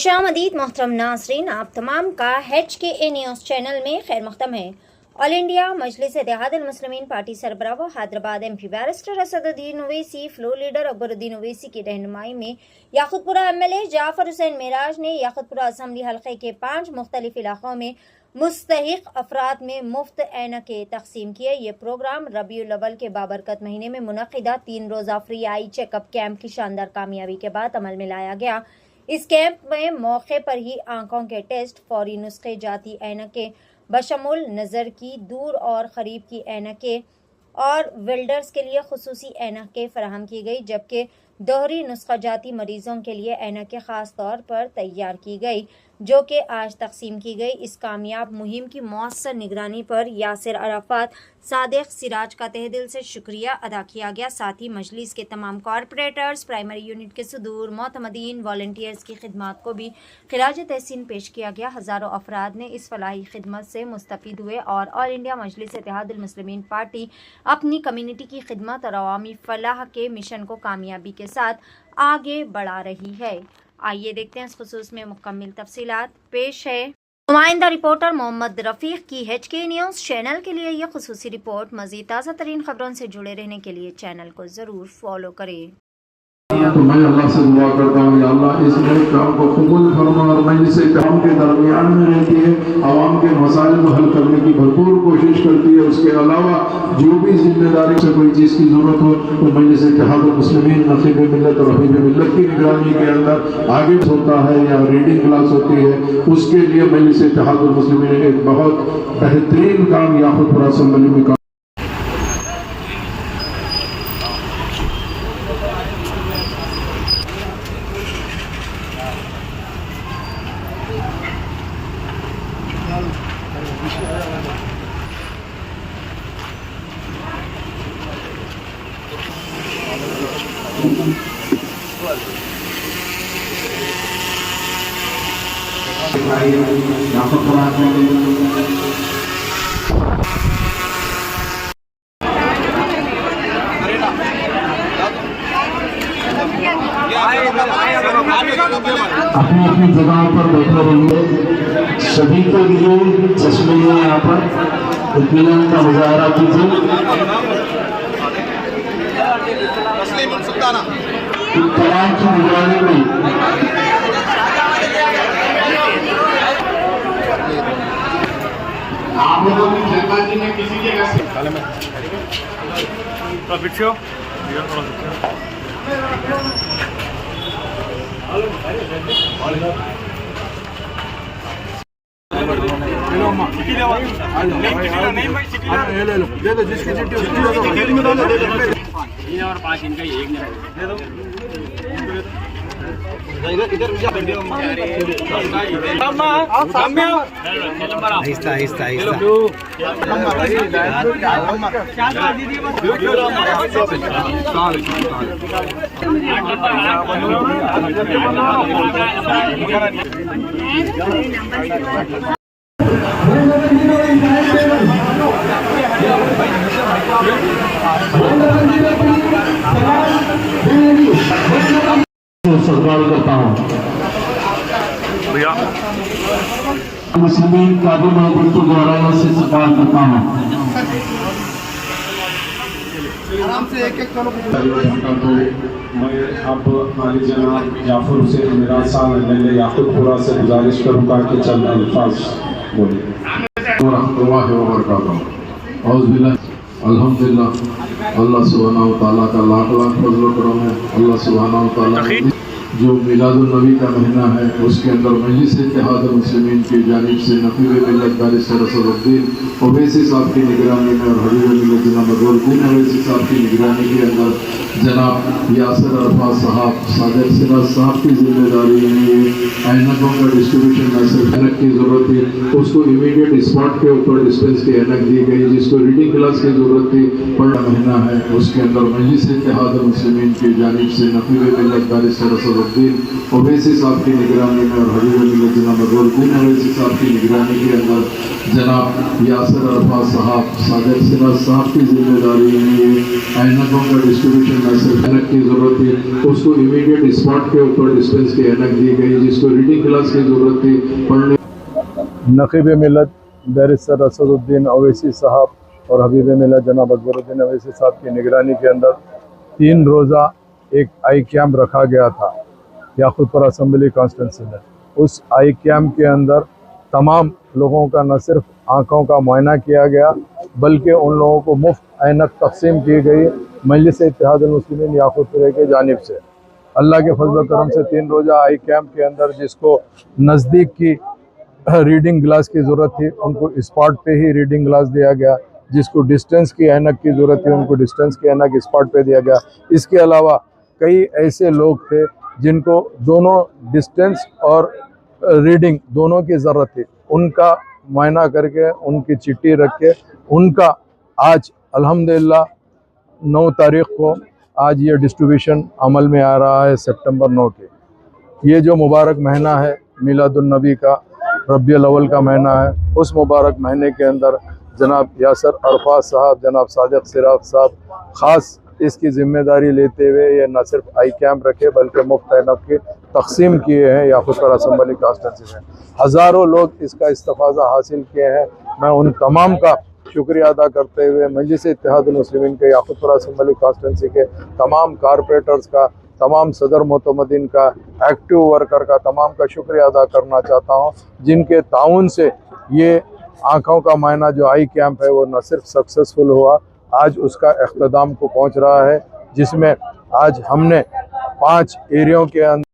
खुशामदीद मोहतरम नाज़रीन, आप तमाम का HKA न्यूज़ चैनल में खैर मक़दम है। All India Majlis Ittehadul Muslimeen party सरबराह Hyderabad MP barrister Asaduddin Owaisi, floor leader Akbaruddin Owaisi की रहनुमाई में याकूतपुरा MLA जाफर हुसैन मेराज ने याकूतपुरा असम्बली हल्के के 5 मुख्तलिफ इलाकों में मुस्तहिक अफराद में मुफ्त ऐनकें तकसीम किए। ये प्रोग्राम रबीउल अव्वल के बाबरकत महीने में मुनक़िदा 3 रोज़ा फ्री आई चेकअप कैंप की शानदार कामयाबी के बाद अमल में लाया गया। इस कैंप में मौके पर ही आंखों के टेस्ट, फौरी नुस्खे, जाती ऐनकें बशमुल नज़र की दूर और करीब की ऐनकें और वेल्डर्स के लिए खुसूसी ऐनकें फराहम की गई, जबकि दोहरी नुस्खा जाती मरीजों के लिए ऐनकें ख़ास तौर पर तैयार की गई जो कि आज तकसीम की गई। इस कामयाब मुहिम की मौसर निगरानी पर यासिर अराफात, सादिक, सिराज का तहे दिल से शुक्रिया अदा किया गया। साथ ही मजलिस के तमाम कॉरपोरेटर्स, प्राइमरी यूनिट के सदूर, मोतमदीन, वॉलंटियर्स की खिदमत को भी खिराज तहसीन पेश किया गया। हज़ारों अफराद ने इस फलाही खिदमत से मुस्तफ़ीद हुए और all India Majlis Ittehadul Muslimeen party अपनी कम्युनिटी की खिदमत और अवामी फलाह के मिशन को कामयाबी के साथ आगे बढ़ा रही है। आइए देखते हैं इस खुसूस में मुकम्मल तफसीलात। पेश है नुमाइंदा रिपोर्टर मोहम्मद रफ़ीक की HK न्यूज़ चैनल के लिए यह खुसूसी रिपोर्ट। मज़ीद ताज़ा तरीन खबरों से जुड़े रहने के लिए चैनल को ज़रूर फॉलो करें। तो मैं अल्लाह से दुआ करता हूँ या अल्लाह इस नए काम को कबूल फरमा और मजलिस इत्तेहाद के दरमियान में रहती है, आवाम के मसाइल को हल करने की भरपूर कोशिश करती है। उसके अलावा जो भी जिम्मेदारी से कोई चीज़ की ज़रूरत हो तो मजलिस इत्तेहादुल मुस्लिमीन नक़ीब मिल्लत और हबीब मिल्लत की निगरानी के अंदर आगे होता है या रीडिंग क्लास होती है, उसके लिए मजलिस इत्तेहादुल मुस्लिमीन ने एक बहुत बेहतरीन काम याकूतपुरा असेंबली में अपनी अपनी जगह पर बैठे रहिए। सभी के लिए चश्मे हैं यहाँ पर, इत्मीनान का मुजाहरा कीजिए। तमाम की निगरानी में आप लोगों की जल्दबाजी में किसी के और 5 इनका एक दे दो इधर आहिस्ता आहिस्ता सवाल करता हूँ मुस्लिम काबू महबूब को दोहराया से सवाल करता हूँ। आराम से एक चलो। तो मैं अब माली जनाब जाफर हुसैन मेराज साहब MLA याकूतपुरा से गुजारिश करूँगा कि चंद अल्फाज बोलिए। अल्हम्दुलिल्लाह, अल्लाह सुब्हानहू व तआला का लाख लाख फज़ल व करम है। अल्लाह सुब्हानहू व तआला जो मिलादुन नबी का महीना है उसके अंदर मजलिस इत्तेहादुल मुस्लिमीन की जानिब से नक़ीब मिल्लत बैरिस्टर असदुद्दीन ओवैसी साहब की निगरानी में और हबीब मिल्लत जनाब अकबरुद्दीन ओवैसी साहब की निगरानी के अंदर जनाब यासिर अराफात साहब, सादिक, सिराज साहब की जिम्मेदारी में ये ऐनकों का डिस्ट्रीब्यूशन न सिर्फ ऐनक की ज़रूरत थी, उसको इमीडिएट स्पॉट के ऊपर डिस्पेंस की ऐनक दी गई। जिसको रीडिंग क्लास की ज़रूरत थी, बड़ा महीना है उसके अंदर मजलिस इत्तेहादुल मुस्लिमीन की जानिब से नक़ीब मिल्लत बैरिस्टर असदुद्दीन ओवैसी साहब की निगरानी में और हबीब मिल्लत जनाब अकबरुद्दीन ओवैसी साहब की निगरानी के अंदर जनाब यासिर अराफात साहब, सादिक, सिराज साहब की जिम्मेदारी में ये ऐनकों का डिस्ट्रीब्यूशन न सिर्फ ऐनक की जरूरत थी, उसको इमीडिएट स्पॉट के ऊपर डिस्टेंस की ऐनक दी गई। जिसको रीडिंग क्लास की जरूरत थी, पढ़ने नकीब मिलत बैरिस्टर असदुद्दीन अवैसी साहब और हबीब मिलत जनाब अकबरुद्दीन अवैसी साहब की निगरानी के अंदर 3 रोज़ा एक आई कैम्प रखा गया था याकूतपुरा असम्बली कॉन्स्टिट्यूंसी में। उस आई कैम्प के अंदर तमाम लोगों का न सिर्फ आँखों का मुआयना किया गया, बल्कि उन लोगों को मुफ्त ऐनक तकसीम की गई मजलिस इत्तेहादुल मुस्लिमीन याकूतपुरा के जानिब से। अल्लाह के फजल करम से 3 रोज़ा आई कैम्प के अंदर जिसको नज़दीक की रीडिंग ग्लास की ज़रूरत थी, उनको स्पॉट पे ही रीडिंग ग्लास दिया गया। जिसको डिस्टेंस की ऐनक की ज़रूरत थी, उनको डिस्टेंस की ऐनक स्पॉट पे दिया गया। इसके अलावा कई ऐसे लोग थे जिनको दोनों डिस्टेंस और रीडिंग दोनों की ज़रूरत थी, उनका मुआयना करके उनकी चिट्ठी रख के उनका आज अल्हम्दुलिल्लाह 9 तारीख़ को आज ये डिस्ट्रीब्यूशन अमल में आ रहा है। सितंबर 9 के ये जो मुबारक महीना है मिलादुन्नबी का, रबियुल अव्वल का महीना है, उस मुबारक महीने के अंदर जनाब यासर अरफात साहब, जनाब सादिक सिराग साहब ख़ास इसकी ज़िम्मेदारी लेते हुए ये न सिर्फ आई कैम्प रखे बल्कि मुफ्त ऐनक की तकसीम किए हैं। याकूतपुरा असम्बली कॉन्स्टिट्यूंसी में हज़ारों लोग इसका इस्तिफ़ादा हासिल किए हैं। मैं उन तमाम का शुक्रिया अदा करते हुए मजलिस इत्तेहादुल मुस्लिमीन के याकूतपुरा असम्बली कॉन्स्टिट्यूंसी के तमाम कारपोरेटर्स का, तमाम सदर मोतमदीन का, एक्टिव वर्कर का, तमाम का शुक्रिया अदा करना चाहता हूँ, जिनके ताउन से ये आँखों का मायना जो आई कैंप है वो न सिर्फ सक्सेसफुल हुआ, आज उसका इख्तिताम को पहुँच रहा है, जिसमें आज हमने 5 एरियों के अंदर